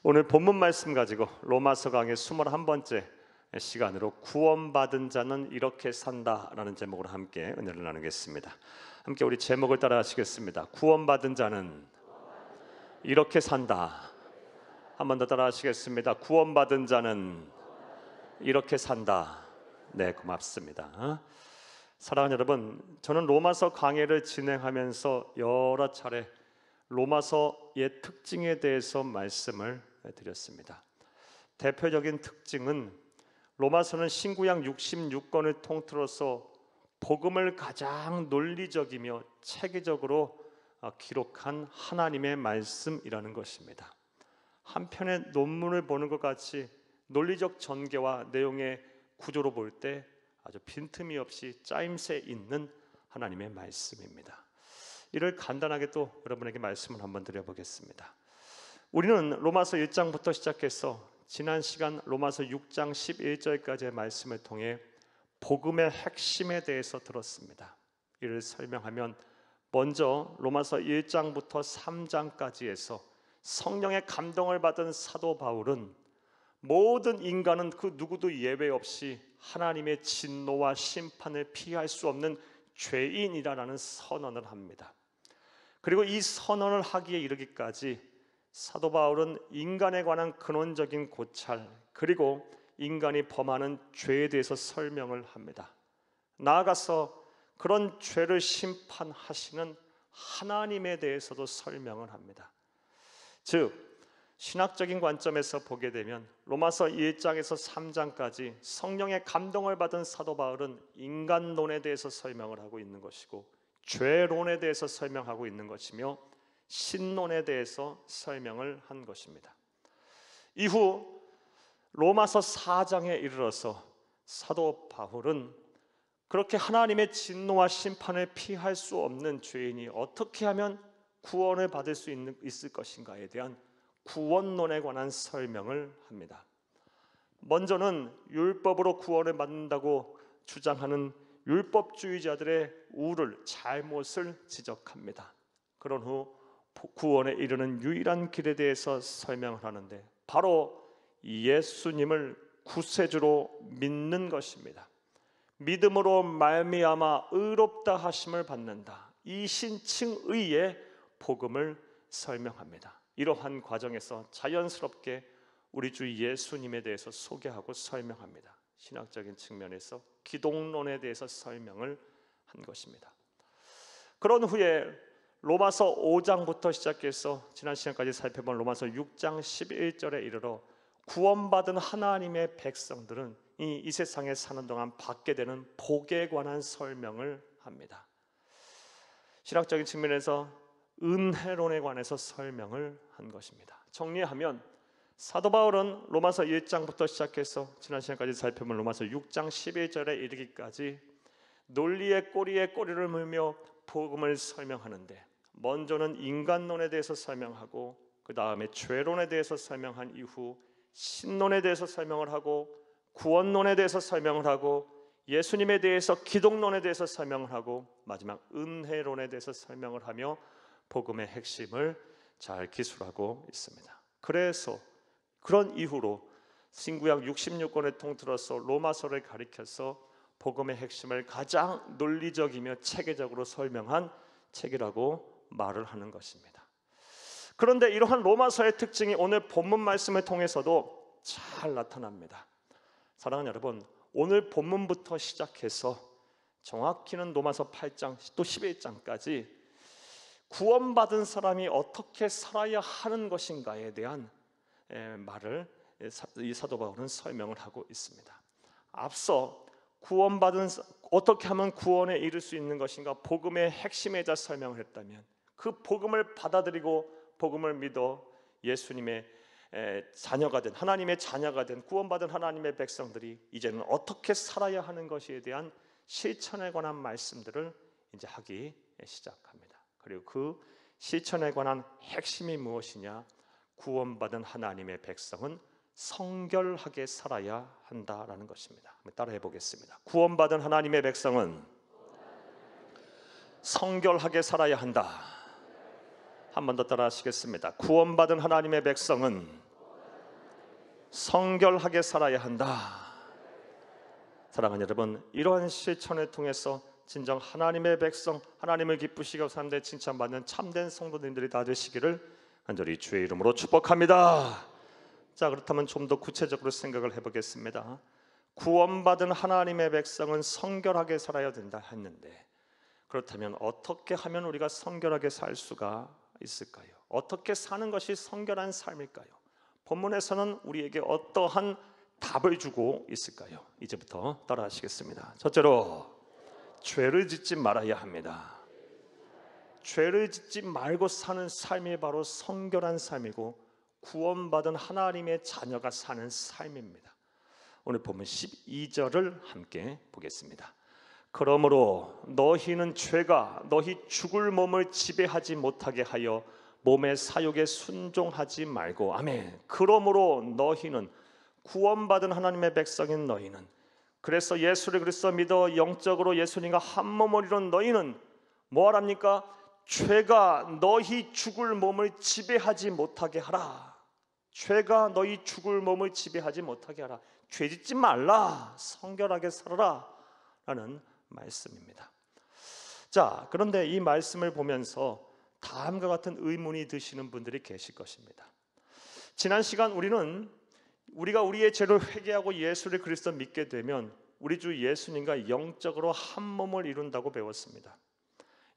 오늘 본문 말씀 가지고 로마서 강의 21번째 시간으로 구원받은 자는 이렇게 산다라는 제목으로 함께 은혜를 나누겠습니다. 함께 우리 제목을 따라 하시겠습니다. 구원받은 자는 이렇게 산다. 한 번 더 따라 하시겠습니다. 구원받은 자는 이렇게 산다. 네, 고맙습니다. 사랑하는 여러분, 저는 로마서 강의를 진행하면서 여러 차례 로마서의 특징에 대해서 말씀을 드렸습니다. 대표적인 특징은 로마서는 신구약 66권을 통틀어서 복음을 가장 논리적이며 체계적으로 기록한 하나님의 말씀이라는 것입니다. 한편의 논문을 보는 것 같이 논리적 전개와 내용의 구조로 볼 때 아주 빈틈이 없이 짜임새 있는 하나님의 말씀입니다. 이를 간단하게 또 여러분에게 말씀을 한번 드려보겠습니다. 우리는 로마서 1장부터 시작해서 지난 시간 로마서 6장 11절까지의 말씀을 통해 복음의 핵심에 대해서 들었습니다. 이를 설명하면 먼저 로마서 1장부터 3장까지에서 성령의 감동을 받은 사도 바울은 모든 인간은 그 누구도 예외 없이 하나님의 진노와 심판을 피할 수 없는 죄인이라는 선언을 합니다. 그리고 이 선언을 하기에 이르기까지 사도 바울은 인간에 관한 근원적인 고찰 그리고 인간이 범하는 죄에 대해서 설명을 합니다. 나아가서 그런 죄를 심판하시는 하나님에 대해서도 설명을 합니다. 즉 신학적인 관점에서 보게 되면 로마서 1장에서 3장까지 성령의 감동을 받은 사도 바울은 인간론에 대해서 설명을 하고 있는 것이고 죄론에 대해서 설명하고 있는 것이며 신론에 대해서 설명을 한 것입니다. 이후 로마서 4장에 이르러서 사도 바울은 그렇게 하나님의 진노와 심판을 피할 수 없는 죄인이 어떻게 하면 구원을 받을 수 있을 것인가에 대한 구원론에 관한 설명을 합니다. 먼저는 율법으로 구원을 받는다고 주장하는 율법주의자들의 우를 잘못을 지적합니다. 그런 후 구원에 이르는 유일한 길에 대해서 설명을 하는데 바로 예수님을 구세주로 믿는 것입니다. 믿음으로 말미암아 의롭다 하심을 받는다. 이 신칭의의 복음을 설명합니다. 이러한 과정에서 자연스럽게 우리 주 예수님에 대해서 소개하고 설명합니다. 신학적인 측면에서 기독론에 대해서 설명을 한 것입니다. 그런 후에 로마서 5장부터 시작해서 지난 시간까지 살펴본 로마서 6장 11절에 이르러 구원받은 하나님의 백성들은 이 세상에 사는 동안 받게 되는 복에 관한 설명을 합니다. 신학적인 측면에서 은혜론에 관해서 설명을 한 것입니다. 정리하면 사도 바울은 로마서 1장부터 시작해서 지난 시간까지 살펴본 로마서 6장 11절에 이르기까지 논리의 꼬리에 꼬리를 물며 복음을 설명하는데 먼저는 인간론에 대해서 설명하고 그 다음에 죄론에 대해서 설명한 이후 신론에 대해서 설명을 하고 구원론에 대해서 설명을 하고 예수님에 대해서 기독론에 대해서 설명을 하고 마지막 은혜론에 대해서 설명을 하며 복음의 핵심을 잘 기술하고 있습니다. 그래서 그런 이후로 신구약 66권을 통틀어서 로마서를 가리켜서 복음의 핵심을 가장 논리적이며 체계적으로 설명한 책이라고 말을 하는 것입니다. 그런데 이러한 로마서의 특징이 오늘 본문 말씀을 통해서도 잘 나타납니다. 사랑하는 여러분, 오늘 본문부터 시작해서 정확히는 로마서 8장 또 11장까지 구원받은 사람이 어떻게 살아야 하는 것인가에 대한 말을 이 사도 바울은 설명을 하고 있습니다. 앞서 구원받은 어떻게 하면 구원에 이를 수 있는 것인가 복음의 핵심에 대해 설명을 했다면 그 복음을 받아들이고 복음을 믿어 예수님의 자녀가 된 하나님의 자녀가 된 구원받은 하나님의 백성들이 이제는 어떻게 살아야 하는 것에 대한 실천에 관한 말씀들을 이제 하기 시작합니다. 그리고 그 실천에 관한 핵심이 무엇이냐? 구원받은 하나님의 백성은 성결하게 살아야 한다라는 것입니다. 따라해 보겠습니다. 구원받은 하나님의 백성은 성결하게 살아야 한다. 한 번 더 따라 하시겠습니다. 구원받은 하나님의 백성은 성결하게 살아야 한다. 사랑하는 여러분, 이러한 실천을 통해서 진정 하나님의 백성, 하나님을 기쁘시게 하고 사는데 칭찬받는 참된 성도님들이 다 되시기를 간절히 주의 이름으로 축복합니다. 자, 그렇다면 좀 더 구체적으로 생각을 해보겠습니다. 구원받은 하나님의 백성은 성결하게 살아야 된다 했는데, 그렇다면 어떻게 하면 우리가 성결하게 살 수가 있을까요? 어떻게 사는 것이 성결한 삶일까요? 본문에서는 우리에게 어떠한 답을 주고 있을까요? 이제부터 따라하시겠습니다. 첫째로, 죄를 짓지 말아야 합니다. 죄를 짓지 말고 사는 삶이 바로 성결한 삶이고 구원받은 하나님의 자녀가 사는 삶입니다. 오늘 보면 12절을 함께 보겠습니다. 그러므로 너희는 죄가 너희 죽을 몸을 지배하지 못하게 하여 몸의 사욕에 순종하지 말고, 아멘. 그러므로 너희는, 구원받은 하나님의 백성인 너희는, 그래서 예수를 그리스도 믿어 영적으로 예수님과 한 몸을 이룬 너희는 뭐하랍니까? 죄가 너희 죽을 몸을 지배하지 못하게 하라. 죄가 너희 죽을 몸을 지배하지 못하게 하라. 죄 짓지 말라. 성결하게 살아라 라는 말씀입니다. 자, 그런데 이 말씀을 보면서 다음과 같은 의문이 드시는 분들이 계실 것입니다. 지난 시간 우리가 우리의 죄를 회개하고 예수를 그리스도 믿게 되면 우리 주 예수님과 영적으로 한 몸을 이룬다고 배웠습니다.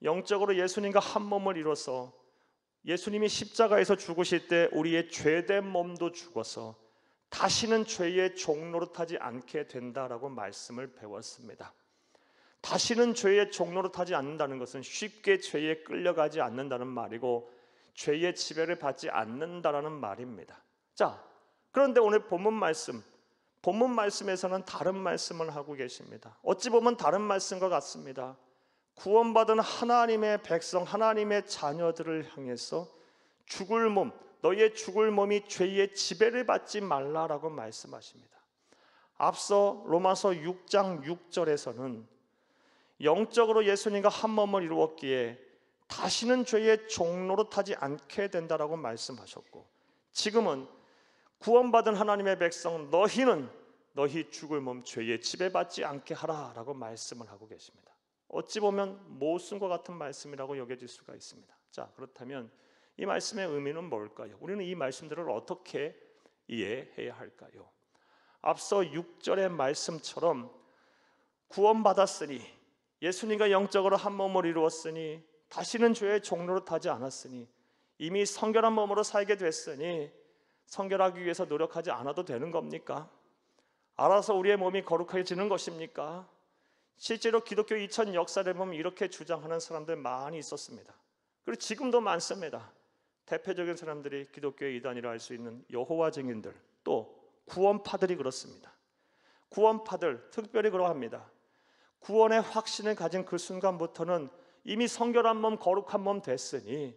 영적으로 예수님과 한 몸을 이뤄서 예수님이 십자가에서 죽으실 때 우리의 죄된 몸도 죽어서 다시는 죄의 종노릇하지 않게 된다라고 말씀을 배웠습니다. 다시는 죄의 종노릇하지 않는다는 것은 쉽게 죄에 끌려가지 않는다는 말이고 죄의 지배를 받지 않는다라는 말입니다. 자, 그런데 오늘 본문 말씀에서는 다른 말씀을 하고 계십니다. 어찌 보면 다른 말씀과 같습니다. 구원받은 하나님의 백성, 하나님의 자녀들을 향해서 죽을 몸, 너희의 죽을 몸이 죄의 지배를 받지 말라라고 말씀하십니다. 앞서 로마서 6장 6절에서는 영적으로 예수님과 한 몸을 이루었기에 다시는 죄의 종노릇하지 않게 된다라고 말씀하셨고, 지금은 구원받은 하나님의 백성 너희는 너희 죽을 몸 죄의 지배받지 않게 하라라고 말씀을 하고 계십니다. 어찌 보면 모순과 같은 말씀이라고 여겨질 수가 있습니다. 자, 그렇다면 이 말씀의 의미는 뭘까요? 우리는 이 말씀들을 어떻게 이해해야 할까요? 앞서 6절의 말씀처럼 구원받았으니, 예수님과 영적으로 한 몸을 이루었으니, 다시는 죄의 종노릇하지 않았으니, 이미 성결한 몸으로 살게 됐으니 성결하기 위해서 노력하지 않아도 되는 겁니까? 알아서 우리의 몸이 거룩해지는 것입니까? 실제로 기독교 2000 역사를 보면 이렇게 주장하는 사람들 많이 있었습니다. 그리고 지금도 많습니다. 대표적인 사람들이 기독교의 이단이라 할 수 있는 여호와 증인들, 또 구원파들이 그렇습니다. 구원파들 특별히 그러합니다. 구원의 확신을 가진 그 순간부터는 이미 성결한 몸, 거룩한 몸 됐으니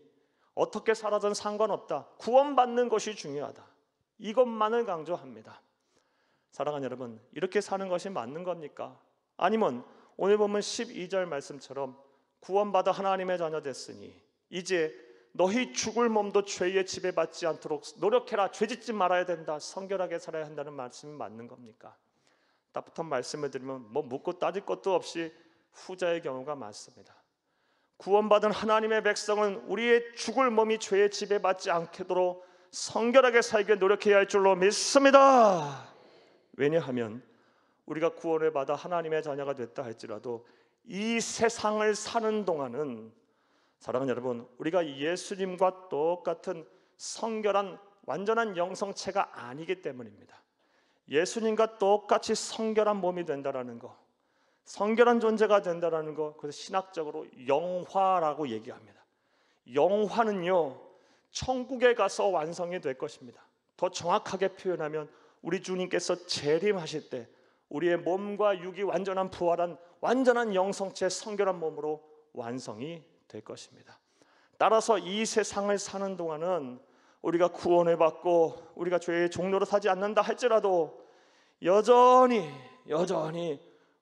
어떻게 살아든 상관없다. 구원받는 것이 중요하다. 이것만을 강조합니다. 사랑하는 여러분, 이렇게 사는 것이 맞는 겁니까? 아니면 오늘 보면 12절 말씀처럼 구원받아 하나님의 자녀 됐으니 이제 너희 죽을 몸도 죄의 지배받지 않도록 노력해라. 죄짓지 말아야 된다. 성결하게 살아야 한다는 말씀이 맞는 겁니까? 따뜻한 말씀을 드리면 뭐 묻고 따질 것도 없이 후자의 경우가 많습니다. 구원받은 하나님의 백성은 우리의 죽을 몸이 죄의 지배받지 않도록 성결하게 살게 노력해야 할 줄로 믿습니다. 왜냐하면 우리가 구원을 받아 하나님의 자녀가 됐다 할지라도 이 세상을 사는 동안은, 사랑하는 여러분, 우리가 예수님과 똑같은 성결한 완전한 영성체가 아니기 때문입니다. 예수님과 똑같이 성결한 몸이 된다라는 거, 성결한 존재가 된다라는 거, 그래서 신학적으로 영화라고 얘기합니다. 영화는요, 천국에 가서 완성이 될 것입니다. 더 정확하게 표현하면 우리 주님께서 재림하실 때 우리의 몸과 육이 완전한 부활한 완전한 영성체 성결한 몸으로 완성이 될 것입니다. 따라서 이 세상을 사는 동안은 우리가 구원을 받고 우리가 죄의 종로를 타지 않는다 할지라도 여전히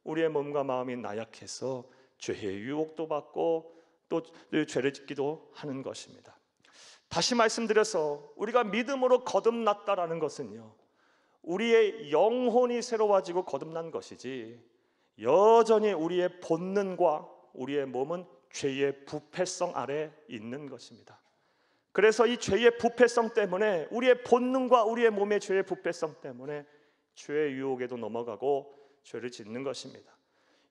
우리의 몸과 마음이 나약해서 죄의 유혹도 받고 또 죄를 짓기도 하는 것입니다. 다시 말씀드려서 우리가 믿음으로 거듭났다라는 것은요, 우리의 영혼이 새로워지고 거듭난 것이지 여전히 우리의 본능과 우리의 몸은 죄의 부패성 아래 있는 것입니다. 그래서 이 죄의 부패성 때문에 우리의 본능과 우리의 몸의 죄의 부패성 때문에 죄의 유혹에도 넘어가고 죄를 짓는 것입니다.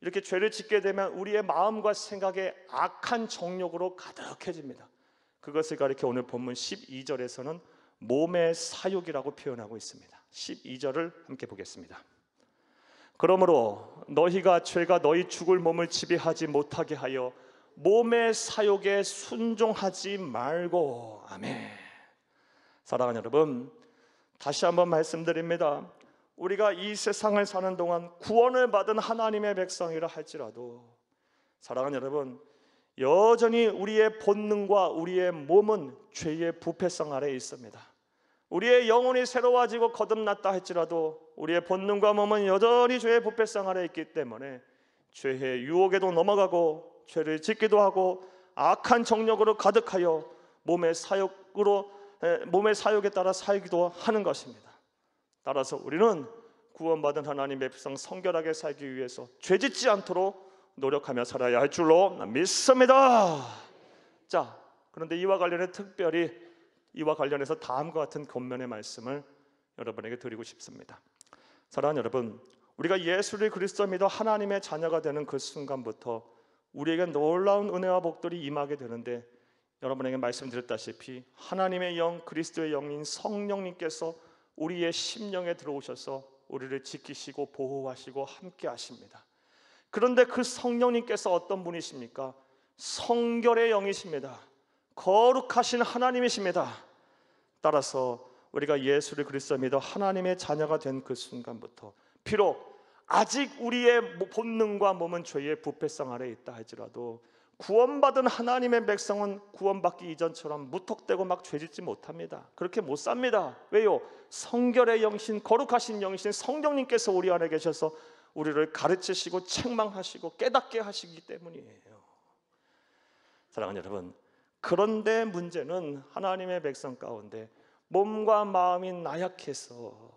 이렇게 죄를 짓게 되면 우리의 마음과 생각에 악한 정욕으로 가득해집니다. 그것을 가리켜 오늘 본문 12절에서는 몸의 사욕이라고 표현하고 있습니다. 12절을 함께 보겠습니다. 그러므로 너희가 죄가 너희 죽을 몸을 지배하지 못하게 하여 몸의 사욕에 순종하지 말고. 아멘. 사랑하는 여러분, 다시 한번 말씀드립니다. 우리가 이 세상을 사는 동안 구원을 받은 하나님의 백성이라 할지라도 사랑하는 여러분, 여전히 우리의 본능과 우리의 몸은 죄의 부패성 아래에 있습니다. 우리의 영혼이 새로워지고 거듭났다 할지라도 우리의 본능과 몸은 여전히 죄의 부패성 아래에 있기 때문에 죄의 유혹에도 넘어가고 죄를 짓기도 하고 악한 정욕으로 가득하여 몸의 사욕에 따라 살기도 하는 것입니다. 따라서 우리는 구원받은 하나님의 백성 성결하게 살기 위해서 죄짓지 않도록 노력하며 살아야 할 줄로 믿습니다. 자, 그런데 이와 관련해서 다음과 같은 권면의 말씀을 여러분에게 드리고 싶습니다. 사랑하는 여러분, 우리가 예수를 그리스도 믿어 하나님의 자녀가 되는 그 순간부터 우리에게 놀라운 은혜와 복들이 임하게 되는데, 여러분에게 말씀드렸다시피 하나님의 영, 그리스도의 영인 성령님께서 우리의 심령에 들어오셔서 우리를 지키시고 보호하시고 함께 하십니다. 그런데 그 성령님께서 어떤 분이십니까? 성결의 영이십니다. 거룩하신 하나님이십니다. 따라서 우리가 예수를 그리스도 믿어 하나님의 자녀가 된 그 순간부터 비록 아직 우리의 본능과 몸은 죄의 부패성 아래에 있다 할지라도 구원받은 하나님의 백성은 구원받기 이전처럼 무턱대고 막 죄짓지 못합니다. 그렇게 못 삽니다. 왜요? 성결의 영신, 거룩하신 영신 성령님께서 우리 안에 계셔서 우리를 가르치시고 책망하시고 깨닫게 하시기 때문이에요. 사랑하는 여러분, 그런데 문제는 하나님의 백성 가운데 몸과 마음이 나약해서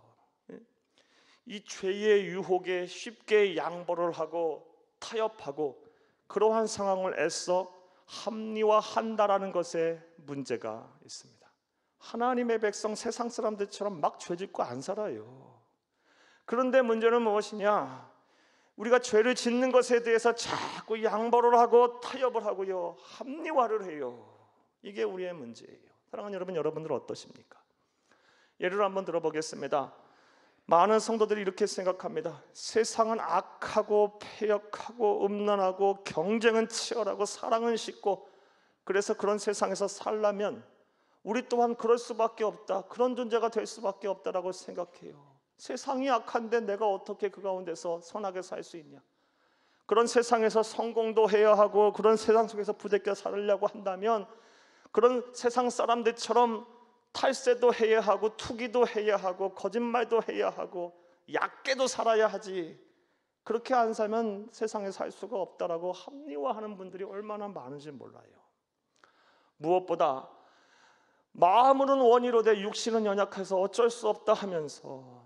이 죄의 유혹에 쉽게 양보를 하고 타협하고 그러한 상황을 애써 합리화한다라는 것에 문제가 있습니다. 하나님의 백성 세상 사람들처럼 막 죄짓고 안 살아요. 그런데 문제는 무엇이냐? 우리가 죄를 짓는 것에 대해서 자꾸 양보를 하고 타협을 하고요, 합리화를 해요. 이게 우리의 문제예요. 사랑하는 여러분, 여러분들은 어떠십니까? 예를 한번 들어보겠습니다. 많은 성도들이 이렇게 생각합니다. 세상은 악하고 패역하고 음란하고 경쟁은 치열하고 사랑은 식고, 그래서 그런 세상에서 살려면 우리 또한 그럴 수밖에 없다, 그런 존재가 될 수밖에 없다라고 생각해요. 세상이 악한데 내가 어떻게 그 가운데서 선하게 살 수 있냐? 그런 세상에서 성공도 해야 하고 그런 세상 속에서 부대껴 살려고 한다면 그런 세상 사람들처럼 탈세도 해야 하고 투기도 해야 하고 거짓말도 해야 하고 얕게도 살아야 하지, 그렇게 안 살면 세상에 살 수가 없다라고 합리화하는 분들이 얼마나 많은지 몰라요. 무엇보다 마음으로는 원이로되 육신은 연약해서 어쩔 수 없다 하면서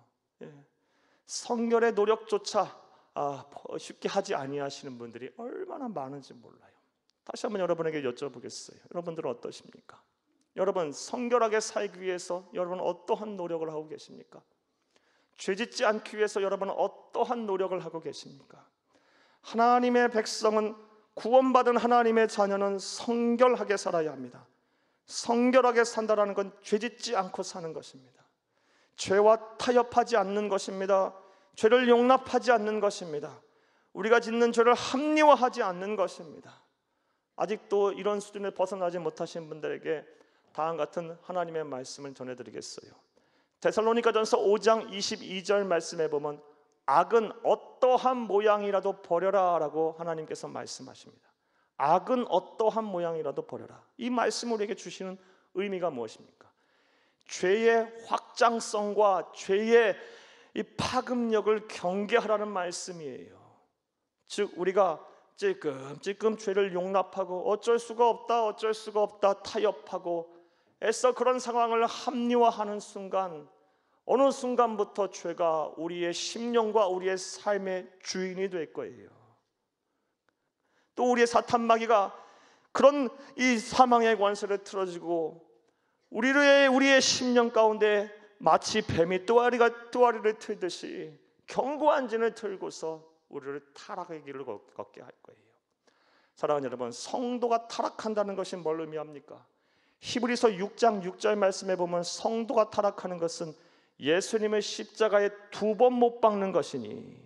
성결의 노력조차 쉽게 하지 아니하시는 분들이 얼마나 많은지 몰라요. 다시 한번 여러분에게 여쭤보겠어요. 여러분들은 어떠십니까? 여러분, 성결하게 살기 위해서 여러분 어떠한 노력을 하고 계십니까? 죄짓지 않기 위해서 여러분은 어떠한 노력을 하고 계십니까? 하나님의 백성은, 구원받은 하나님의 자녀는 성결하게 살아야 합니다. 성결하게 산다는 건 죄짓지 않고 사는 것입니다. 죄와 타협하지 않는 것입니다. 죄를 용납하지 않는 것입니다. 우리가 짓는 죄를 합리화하지 않는 것입니다. 아직도 이런 수준에 벗어나지 못하신 분들에게 다음 같은 하나님의 말씀을 전해드리겠어요. 데살로니가전서 5장 22절 말씀에 보면 악은 어떠한 모양이라도 버려라 라고 하나님께서 말씀하십니다. 악은 어떠한 모양이라도 버려라. 이 말씀을 우리에게 주시는 의미가 무엇입니까? 죄의 확장성과 죄의 이 파급력을 경계하라는 말씀이에요. 즉 우리가 찔끔찔끔 죄를 용납하고 어쩔 수가 없다 타협하고 애써 그런 상황을 합리화하는 순간 어느 순간부터 죄가 우리의 심령과 우리의 삶의 주인이 될 거예요. 또 우리의 사탄 마귀가 그런 이 사망의 관세를 틀어지고 우리의 심령 가운데 마치 뱀이 뚜아리를 틀듯이 견고한 진을 틀고서 우리를 타락의 길을 걷게 할 거예요. 사랑하는 여러분, 성도가 타락한다는 것이 뭘 의미합니까? 히브리서 6장 6절 말씀에 보면 성도가 타락하는 것은 예수님을 십자가에 2번 못 박는 것이니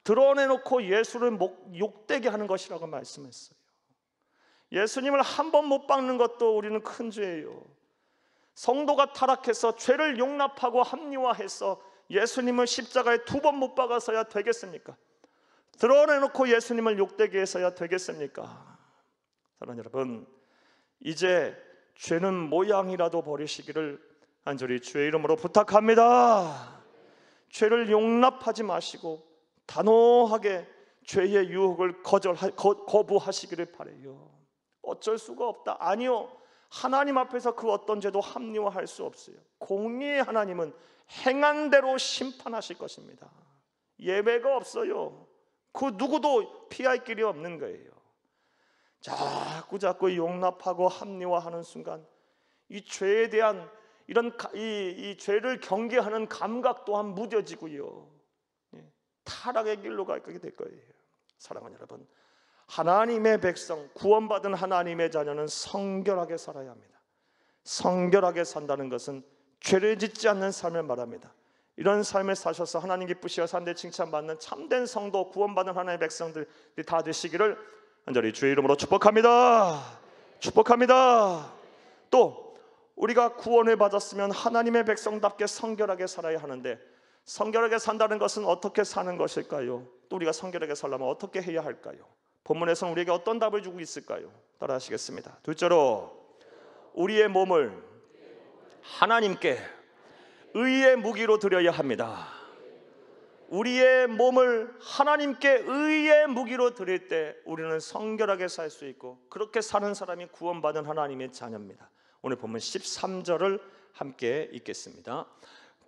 드러내놓고 예수를 욕되게 하는 것이라고 말씀했어요. 예수님을 한 번 못 박는 것도 우리는 큰 죄예요. 성도가 타락해서 죄를 용납하고 합리화해서 예수님을 십자가에 2번 못 박아서야 되겠습니까? 드러내놓고 예수님을 욕되게 해서야 되겠습니까? 사랑하는 여러분, 이제 죄는 모양이라도 버리시기를 간절히 주의 이름으로 부탁합니다. 죄를 용납하지 마시고 단호하게 죄의 유혹을 거부하시기를 바라요. 어쩔 수가 없다. 아니요, 하나님 앞에서 그 어떤 죄도 합리화할 수 없어요. 공의의 하나님은 행한 대로 심판하실 것입니다. 예외가 없어요. 그 누구도 피할 길이 없는 거예요. 자꾸 용납하고 합리화하는 순간 이 죄에 대한 이 죄를 경계하는 감각 또한 무뎌지고요, 타락의 길로 가게 될 거예요. 사랑하는 여러분, 하나님의 백성, 구원받은 하나님의 자녀는 성결하게 살아야 합니다. 성결하게 산다는 것은 죄를 짓지 않는 삶을 말합니다. 이런 삶을 사셔서 하나님 기쁘시어 산대 칭찬받는 참된 성도, 구원받은 하나님의 백성들이 다 되시기를 간절히 주의 이름으로 축복합니다. 축복합니다. 또 우리가 구원을 받았으면 하나님의 백성답게 성결하게 살아야 하는데, 성결하게 산다는 것은 어떻게 사는 것일까요? 또 우리가 성결하게 살려면 어떻게 해야 할까요? 본문에서는 우리에게 어떤 답을 주고 있을까요? 따라 하시겠습니다. 둘째로, 우리의 몸을 하나님께 의의 무기로 드려야 합니다. 우리의 몸을 하나님께 의의 무기로 드릴 때 우리는 성결하게 살 수 있고, 그렇게 사는 사람이 구원받은 하나님의 자녀입니다. 오늘 본문 13절을 함께 읽겠습니다.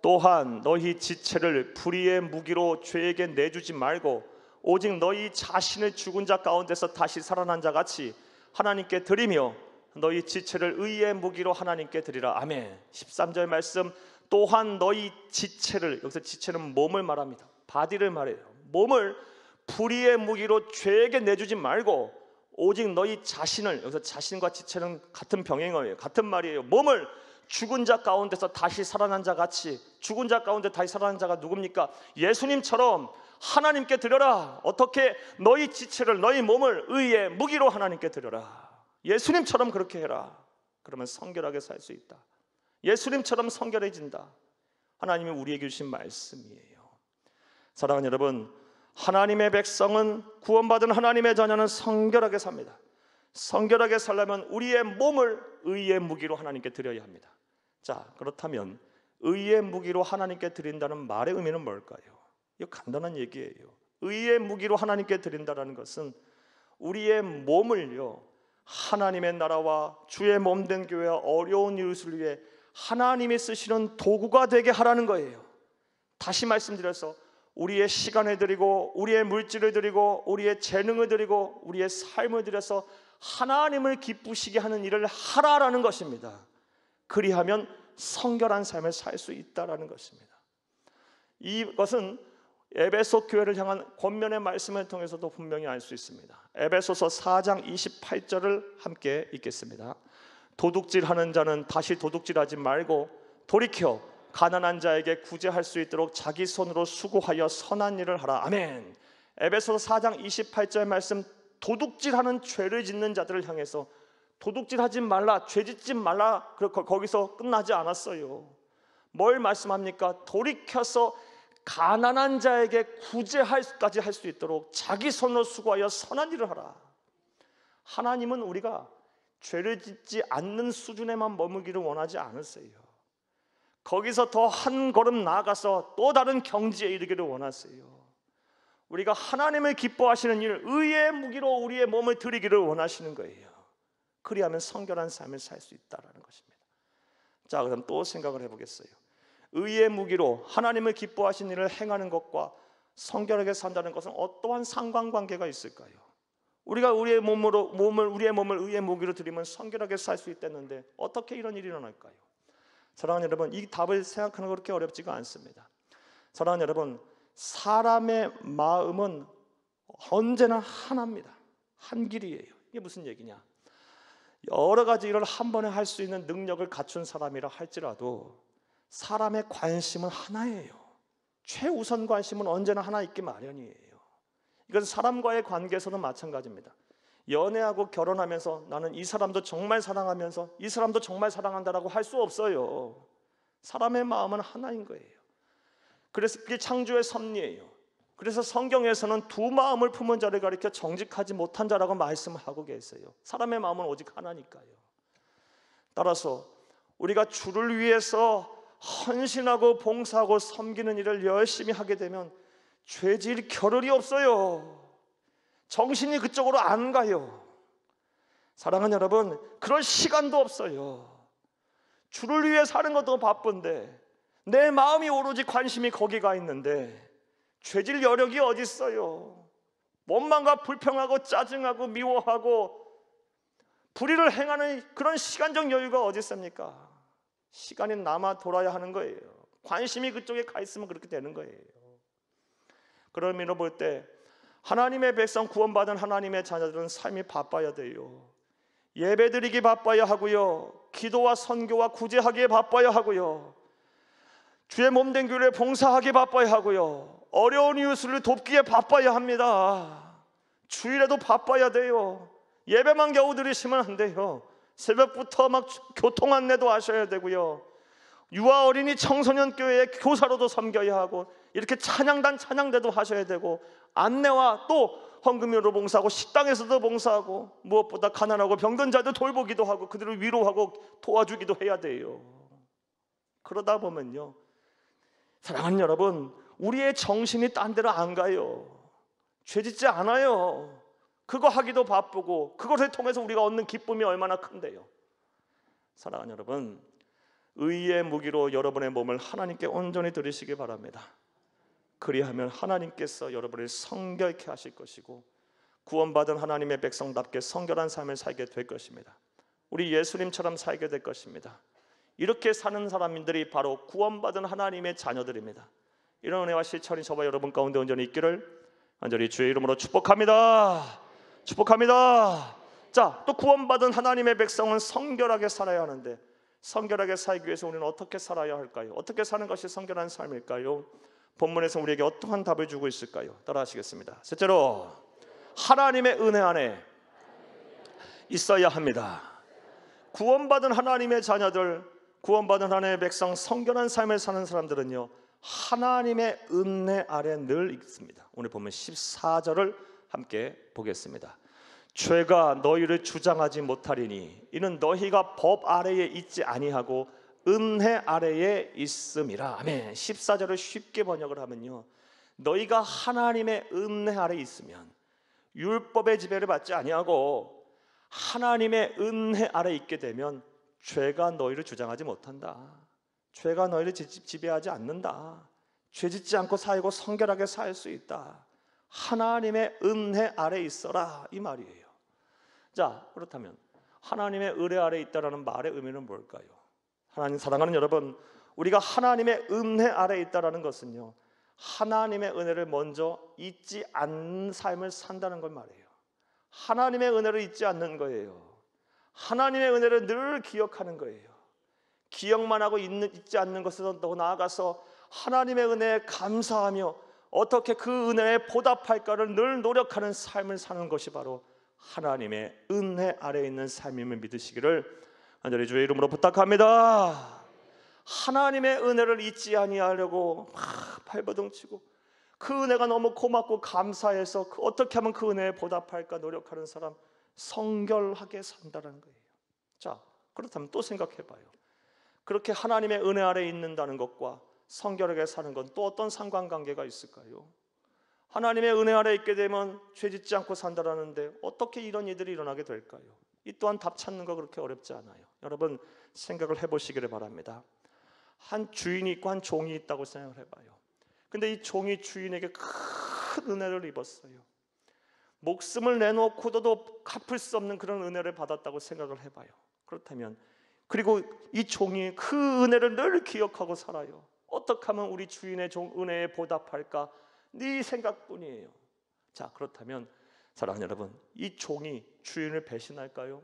또한 너희 지체를 불의의 무기로 죄에게 내주지 말고 오직 너희 자신을 죽은 자 가운데서 다시 살아난 자 같이 하나님께 드리며 너희 지체를 의의 무기로 하나님께 드리라. 아멘. 13절 말씀, 또한 너희 지체를, 여기서 지체는 몸을 말합니다. 바디를 말해요. 몸을 불의의 무기로 죄에게 내주지 말고 오직 너희 자신을, 여기서 자신과 지체는 같은 병행어예요. 같은 말이에요. 몸을 죽은 자 가운데서 다시 살아난 자 같이, 죽은 자 가운데 다시 살아난 자가 누굽니까? 예수님처럼 하나님께 드려라. 어떻게? 너희 지체를, 너희 몸을 의의 무기로 하나님께 드려라. 예수님처럼 그렇게 해라. 그러면 성결하게 살 수 있다. 예수님처럼 성결해진다. 하나님이 우리에게 주신 말씀이에요. 사랑하는 여러분, 하나님의 백성은, 구원받은 하나님의 자녀는 성결하게 삽니다. 성결하게 살려면 우리의 몸을 의의 무기로 하나님께 드려야 합니다. 자, 그렇다면 의의 무기로 하나님께 드린다는 말의 의미는 뭘까요? 이거 간단한 얘기예요. 의의 무기로 하나님께 드린다는 것은 우리의 몸을요, 하나님의 나라와 주의 몸된 교회와 어려운 이웃을 위해 하나님이 쓰시는 도구가 되게 하라는 거예요. 다시 말씀드려서 우리의 시간을 드리고 우리의 물질을 드리고 우리의 재능을 드리고 우리의 삶을 드려서 하나님을 기쁘시게 하는 일을 하라라는 것입니다. 그리하면 성결한 삶을 살 수 있다라는 것입니다. 이것은 에베소 교회를 향한 권면의 말씀을 통해서도 분명히 알 수 있습니다. 에베소서 4장 28절을 함께 읽겠습니다. 도둑질하는 자는 다시 도둑질하지 말고 돌이켜 가난한 자에게 구제할 수 있도록 자기 손으로 수고하여 선한 일을 하라. 아멘. 에베소서 4장 28절 말씀, 도둑질하는 죄를 짓는 자들을 향해서 도둑질하지 말라, 죄 짓지 말라, 거기서 끝나지 않았어요. 뭘 말씀합니까? 돌이켜서 가난한 자에게 구제할까지 할 수 있도록 자기 손으로 수고하여 선한 일을 하라. 하나님은 우리가 죄를 짓지 않는 수준에만 머물기를 원하지 않으세요. 거기서 더 한 걸음 나아가서 또 다른 경지에 이르기를 원하세요. 우리가 하나님을 기뻐하시는 일, 의의 무기로 우리의 몸을 드리기를 원하시는 거예요. 그리하면 성결한 삶을 살 수 있다는 것입니다. 자, 그럼 또 생각을 해보겠어요. 의의 무기로 하나님을 기뻐하신 일을 행하는 것과 성결하게 산다는 것은 어떠한 상관관계가 있을까요? 우리가 우리의 몸을 의의 무기로 드리면 성결하게 살 수 있다는데 어떻게 이런 일이 일어날까요? 사랑하는 여러분, 이 답을 생각하는 거 그렇게 어렵지가 않습니다. 사랑하는 여러분, 사람의 마음은 언제나 하나입니다. 한 길이에요. 이게 무슨 얘기냐? 여러 가지 일을 한 번에 할 수 있는 능력을 갖춘 사람이라 할지라도 사람의 관심은 하나예요. 최우선 관심은 언제나 하나 있기 마련이에요. 이건 사람과의 관계에서는 마찬가지입니다. 연애하고 결혼하면서 나는 이 사람도 정말 사랑하면서 이 사람도 정말 사랑한다라고 할 수 없어요. 사람의 마음은 하나인 거예요. 그래서 그게 창조의 섭리예요. 그래서 성경에서는 두 마음을 품은 자를 가리켜 정직하지 못한 자라고 말씀하고 계세요. 사람의 마음은 오직 하나니까요. 따라서 우리가 주를 위해서 헌신하고 봉사하고 섬기는 일을 열심히 하게 되면 죄질 겨를이 없어요. 정신이 그쪽으로 안 가요. 사랑하는 여러분, 그럴 시간도 없어요. 주를 위해 사는 것도 바쁜데 내 마음이 오로지 관심이 거기 가 있는데 죄질 여력이 어디 있어요? 원망과 불평하고 짜증하고 미워하고 불의를 행하는 그런 시간적 여유가 어디 있습니까? 시간이 남아 돌아야 하는 거예요. 관심이 그쪽에 가 있으면 그렇게 되는 거예요. 그런 의미로 볼 때 하나님의 백성, 구원받은 하나님의 자녀들은 삶이 바빠야 돼요. 예배드리기 바빠야 하고요, 기도와 선교와 구제하기에 바빠야 하고요, 주의 몸된 교회에 봉사하기 바빠야 하고요, 어려운 이웃을 돕기에 바빠야 합니다. 주일에도 바빠야 돼요. 예배만 겨우 드리시면 안 돼요. 새벽부터 막 교통 안내도 하셔야 되고요, 유아 어린이 청소년 교회의 교사로도 섬겨야 하고, 이렇게 찬양단 찬양대도 하셔야 되고, 안내와 또 헌금으로 봉사하고 식당에서도 봉사하고, 무엇보다 가난하고 병든 자들 돌보기도 하고 그들을 위로하고 도와주기도 해야 돼요. 그러다 보면요, 사랑하는 여러분, 우리의 정신이 딴 데로 안 가요. 죄짓지 않아요. 그거 하기도 바쁘고 그것을 통해서 우리가 얻는 기쁨이 얼마나 큰데요. 사랑하는 여러분, 의의 무기로 여러분의 몸을 하나님께 온전히 드리시기 바랍니다. 그리하면 하나님께서 여러분을 성결케 하실 것이고 구원받은 하나님의 백성답게 성결한 삶을 살게 될 것입니다. 우리 예수님처럼 살게 될 것입니다. 이렇게 사는 사람들이 바로 구원받은 하나님의 자녀들입니다. 이런 은혜와 실천이 저와 여러분 가운데 온전히 있기를 간절히 주의 이름으로 축복합니다. 축복합니다. 자, 또 구원받은 하나님의 백성은 성결하게 살아야 하는데, 성결하게 살기 위해서 우리는 어떻게 살아야 할까요? 어떻게 사는 것이 성결한 삶일까요? 본문에서 우리에게 어떠한 답을 주고 있을까요? 따라 하시겠습니다. 셋째로, 하나님의 은혜 안에 있어야 합니다. 구원받은 하나님의 자녀들, 구원받은 하나님의 백성, 성결한 삶을 사는 사람들은요, 하나님의 은혜 아래 늘 있습니다. 오늘 보면 14절을 함께 보겠습니다. 죄가 너희를 주장하지 못하리니 이는 너희가 법 아래에 있지 아니하고 은혜 아래에 있음이라. 아멘. 14절을 쉽게 번역을 하면요, 너희가 하나님의 은혜 아래에 있으면, 율법의 지배를 받지 아니하고 하나님의 은혜 아래에 있게 되면 죄가 너희를 주장하지 못한다. 죄가 너희를 지배하지 않는다. 죄짓지 않고 살고 성결하게 살 수 있다. 하나님의 은혜 아래에 있어라, 이 말이에요. 자, 그렇다면 하나님의 은혜 아래에 있다라는 말의 의미는 뭘까요? 하나님 사랑하는 여러분, 우리가 하나님의 은혜 아래에 있다라는 것은요, 하나님의 은혜를 먼저 잊지 않는 삶을 산다는 걸 말해요. 하나님의 은혜를 잊지 않는 거예요. 하나님의 은혜를 늘 기억하는 거예요. 기억만 하고 잊지 않는 것에서 더 나아가서 하나님의 은혜에 감사하며 어떻게 그 은혜에 보답할까를 늘 노력하는 삶을 사는 것이 바로 하나님의 은혜 아래에 있는 삶임을 믿으시기를 간절히 주의 이름으로 부탁합니다. 하나님의 은혜를 잊지 아니하려고 막 발버둥치고 그 은혜가 너무 고맙고 감사해서 어떻게 하면 그 은혜에 보답할까 노력하는 사람, 성결하게 산다는 거예요. 자, 그렇다면 또 생각해봐요. 그렇게 하나님의 은혜 아래에 있는다는 것과 성결하게 사는 건 또 어떤 상관관계가 있을까요? 하나님의 은혜 아래에 있게 되면 죄짓지 않고 산다라는데 어떻게 이런 일들이 일어나게 될까요? 이 또한 답 찾는 거 그렇게 어렵지 않아요. 여러분 생각을 해보시기를 바랍니다. 한 주인이 있고 한 종이 있다고 생각을 해봐요. 근데 이 종이 주인에게 큰 은혜를 입었어요. 목숨을 내놓고도 갚을 수 없는 그런 은혜를 받았다고 생각을 해봐요. 그렇다면 그리고 이 종이 그 은혜를 늘 기억하고 살아요. 어떻게 하면 우리 주인의 은혜에 보답할까? 네 생각뿐이에요. 자, 그렇다면 사랑하는 여러분, 이 종이 주인을 배신할까요?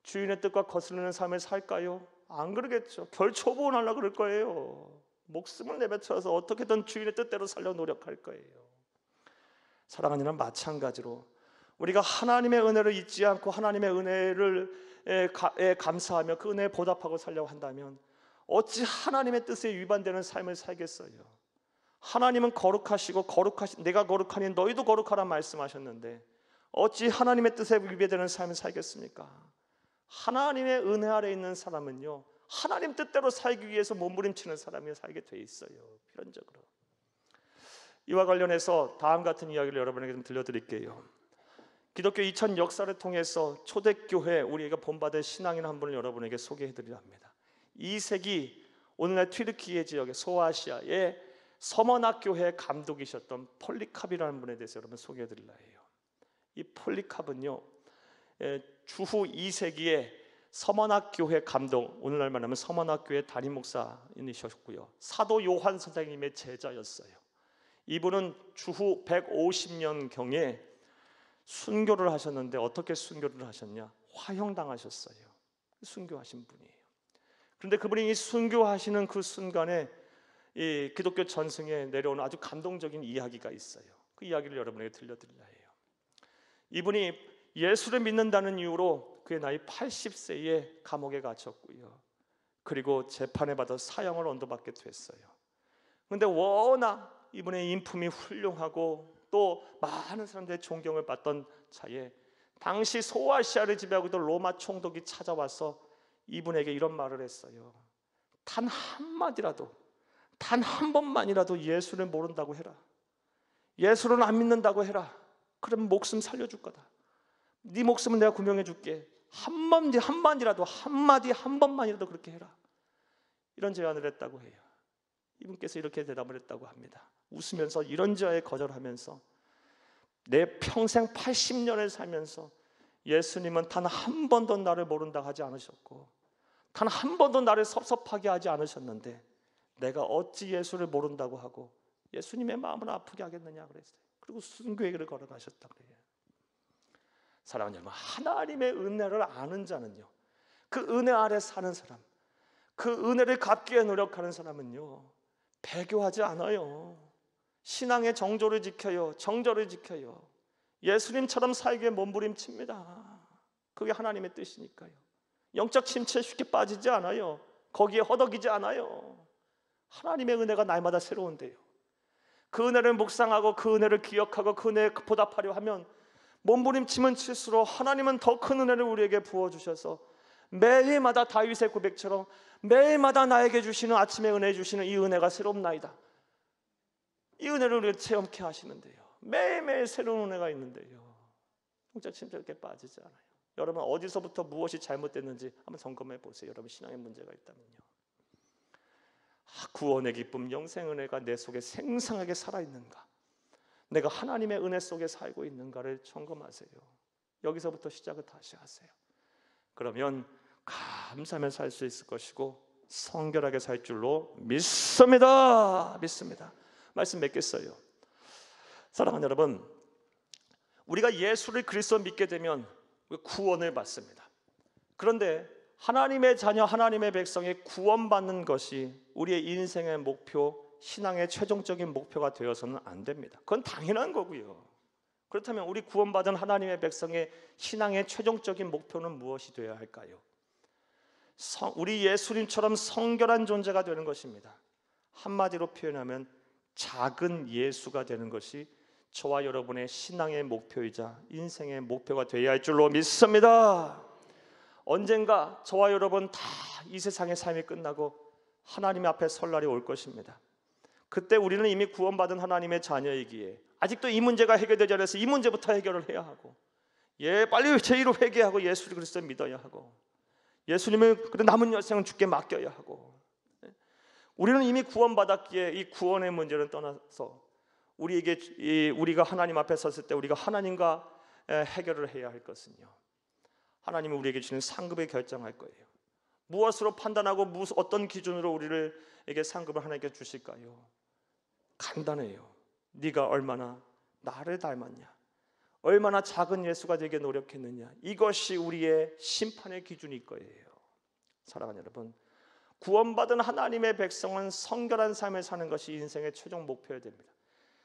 주인의 뜻과 거스르는 삶을 살까요? 안 그러겠죠. 결초보원하려고 그럴 거예요. 목숨을 내뱉어서 어떻게든 주인의 뜻대로 살려 노력할 거예요. 사랑하는 이는 마찬가지로 우리가 하나님의 은혜를 잊지 않고 하나님의 은혜를 감사하며 그 은혜에 보답하고 살려고 한다면 어찌 하나님의 뜻에 위반되는 삶을 살겠어요? 하나님은 거룩하시고 내가 거룩하니 너희도 거룩하라 말씀하셨는데 어찌 하나님의 뜻에 위배되는 삶을 살겠습니까? 하나님의 은혜 아래 있는 사람은요, 하나님 뜻대로 살기 위해서 몸부림치는 사람이 살게 돼 있어요. 필연적으로. 이와 관련해서 다음 같은 이야기를 여러분에게 좀 들려드릴게요. 기독교 2000 역사를 통해서 초대교회 우리가 본받을 신앙인 한 분을 여러분에게 소개해드리려 합니다. 2세기 오늘날 튀르키예 지역의 소아시아의 서머낙교회 감독이셨던 폴리캅이라는 분에 대해서 여러분 소개해드리려 해요. 이 폴리캅은요, 주후 2세기에 서머낙교회 감독, 오늘날 말하면 서머낙교회 담임 목사이셨고요, 사도 요한 선생님의 제자였어요. 이분은 주후 150년경에 순교를 하셨는데 어떻게 순교를 하셨냐? 화형당하셨어요. 순교하신 분이에요. 그런데 그분이 이 순교하시는 그 순간에 이 기독교 전승에 내려오는 아주 감동적인 이야기가 있어요. 그 이야기를 여러분에게 들려드리려 해요. 이분이 예수를 믿는다는 이유로 그의 나이 80세에 감옥에 갇혔고요, 그리고 재판에 받아 사형을 언도받게 됐어요. 그런데 워낙 이분의 인품이 훌륭하고 또 많은 사람들의 존경을 받던 차에 당시 소아시아를 지배하고 있던 로마 총독이 찾아와서 이분에게 이런 말을 했어요. 단 한마디라도, 단 한 번만이라도 예수를 모른다고 해라. 예수를 안 믿는다고 해라. 그럼 목숨 살려줄 거다. 네 목숨은 내가 구명해 줄게. 한마디라도, 한 번만이라도 그렇게 해라. 이런 제안을 했다고 해요. 이분께서 이렇게 대답을 했다고 합니다. 웃으면서 이런 제안에 거절하면서 내 평생 80년을 살면서 예수님은 단 한 번도 나를 모른다 하지 않으셨고 단 한 번도 나를 섭섭하게 하지 않으셨는데 내가 어찌 예수를 모른다고 하고 예수님의 마음을 아프게 하겠느냐 그랬어요. 그리고 순교의 길을 걸어가셨다고 해요. 사랑하는 여러분, 하나님의 은혜를 아는 자는요, 그 은혜 아래 사는 사람, 그 은혜를 갚기 위해 노력하는 사람은요, 배교하지 않아요. 신앙의 정조를 지켜요. 정절을 지켜요. 예수님처럼 살기에 몸부림칩니다. 그게 하나님의 뜻이니까요. 영적 침체에 쉽게 빠지지 않아요. 거기에 허덕이지 않아요. 하나님의 은혜가 날마다 새로운데요, 그 은혜를 묵상하고 그 은혜를 기억하고 그 은혜에 보답하려 하면 몸부림치면 칠수록 하나님은 더 큰 은혜를 우리에게 부어주셔서 매일마다 다윗의 고백처럼 매일마다 나에게 주시는 아침에 은혜 주시는 이 은혜가 새롭나이다. 이 은혜를 우리가 체험케 하시는데요, 매일매일 새로운 은혜가 있는데요, 영적 침체에 이렇게 빠지지 않아요. 여러분 어디서부터 무엇이 잘못됐는지 한번 점검해 보세요. 여러분 신앙에 문제가 있다면요. 구원의 기쁨, 영생 은혜가 내 속에 생생하게 살아있는가, 내가 하나님의 은혜 속에 살고 있는가를 점검하세요. 여기서부터 시작을 다시 하세요. 그러면 감사하며 살 수 있을 것이고 성결하게 살 줄로 믿습니다. 말씀 맺겠어요. 사랑하는 여러분, 우리가 예수를 그리스도 믿게 되면 구원을 받습니다. 그런데 하나님의 자녀, 하나님의 백성이 구원받는 것이 우리의 인생의 목표, 신앙의 최종적인 목표가 되어서는 안 됩니다. 그건 당연한 거고요. 그렇다면 우리 구원받은 하나님의 백성의 신앙의 최종적인 목표는 무엇이 되어야 할까요? 우리 예수님처럼 성결한 존재가 되는 것입니다. 한마디로 표현하면 작은 예수가 되는 것이 저와 여러분의 신앙의 목표이자 인생의 목표가 되어야 할 줄로 믿습니다. 언젠가 저와 여러분 다 이 세상의 삶이 끝나고 하나님 앞에 설 날이 올 것입니다. 그때 우리는 이미 구원받은 하나님의 자녀이기에 아직도 이 문제가 해결되지 않아서 이 문제부터 해결을 해야 하고, 빨리 제2로 회개하고 예수 그리스도를 믿어야 하고, 예수님을 남은 여생은 주께 맡겨야 하고, 우리는 이미 구원받았기에 이 구원의 문제는 떠나서 우리가 하나님 앞에 섰을 때 우리가 하나님과 해결을 해야 할 것은요, 하나님이 우리에게 주는 상급을 결정할 거예요. 무엇으로 판단하고 어떤 기준으로 우리에게 상급을 하나님께 주실까요? 간단해요. 네가 얼마나 나를 닮았냐, 얼마나 작은 예수가 되게 노력했느냐, 이것이 우리의 심판의 기준일 거예요. 사랑하는 여러분, 구원받은 하나님의 백성은 성결한 삶을 사는 것이 인생의 최종 목표여야 됩니다.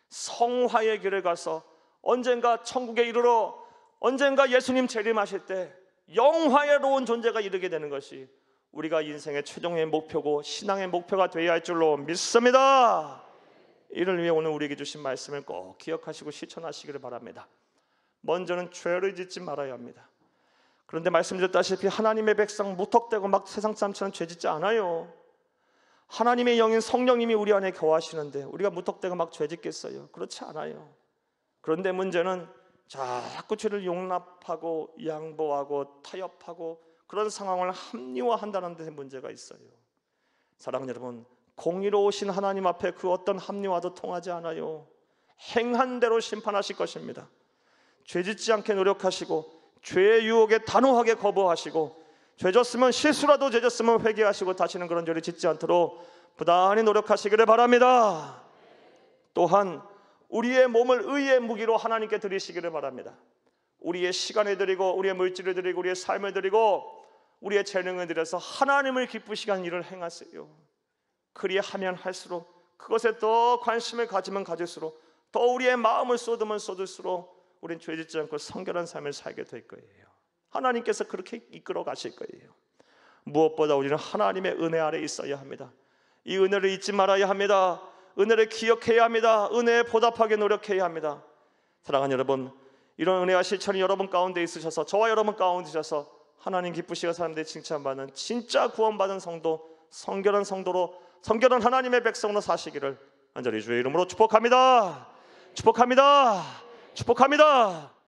성화의 길을 가서 언젠가 천국에 이르러 언젠가 예수님 재림하실 때 영화로운 존재가 이르게 되는 것이 우리가 인생의 최종의 목표고 신앙의 목표가 되어야 할 줄로 믿습니다. 이를 위해 오늘 우리에게 주신 말씀을 꼭 기억하시고 실천하시기를 바랍니다. 먼저는 죄를 짓지 말아야 합니다. 그런데 말씀드렸다시피 하나님의 백성 무턱대고 막 세상 사람처럼 죄 짓지 않아요. 하나님의 영인 성령님이 우리 안에 거하시는데 우리가 무턱대고 막 죄 짓겠어요? 그렇지 않아요. 그런데 문제는 자꾸 죄를 용납하고 양보하고 타협하고 그런 상황을 합리화한다는 데 문제가 있어요. 사랑하는 여러분, 공의로우신 하나님 앞에 그 어떤 합리화도 통하지 않아요. 행한 대로 심판하실 것입니다. 죄 짓지 않게 노력하시고 죄의 유혹에 단호하게 거부하시고 죄 졌으면 실수라도 죄 졌으면 회개하시고 다시는 그런 죄를 짓지 않도록 부단히 노력하시기를 바랍니다. 또한 우리의 몸을 의의 무기로 하나님께 드리시기를 바랍니다. 우리의 시간을 드리고 우리의 물질을 드리고 우리의 삶을 드리고 우리의 재능을 들여서 하나님을 기쁘시게 하는 일을 행하세요. 그리하면 할수록 그것에 더 관심을 가지면 가질수록 더 우리의 마음을 쏟으면 쏟을수록 우리는 죄 짓지 않고 성결한 삶을 살게 될 거예요. 하나님께서 그렇게 이끌어 가실 거예요. 무엇보다 우리는 하나님의 은혜 아래 있어야 합니다. 이 은혜를 잊지 말아야 합니다. 은혜를 기억해야 합니다. 은혜에 보답하게 노력해야 합니다. 사랑하는 여러분, 이런 은혜와 실천이 여러분 가운데 있으셔서 저와 여러분 가운데 있어서 하나님 기쁘시고 사람들이 칭찬받는 진짜 구원받은 성도, 성결한 성도로 성결한 하나님의 백성으로 사시기를 간절히 주의 이름으로 축복합니다. 축복합니다. 축복합니다.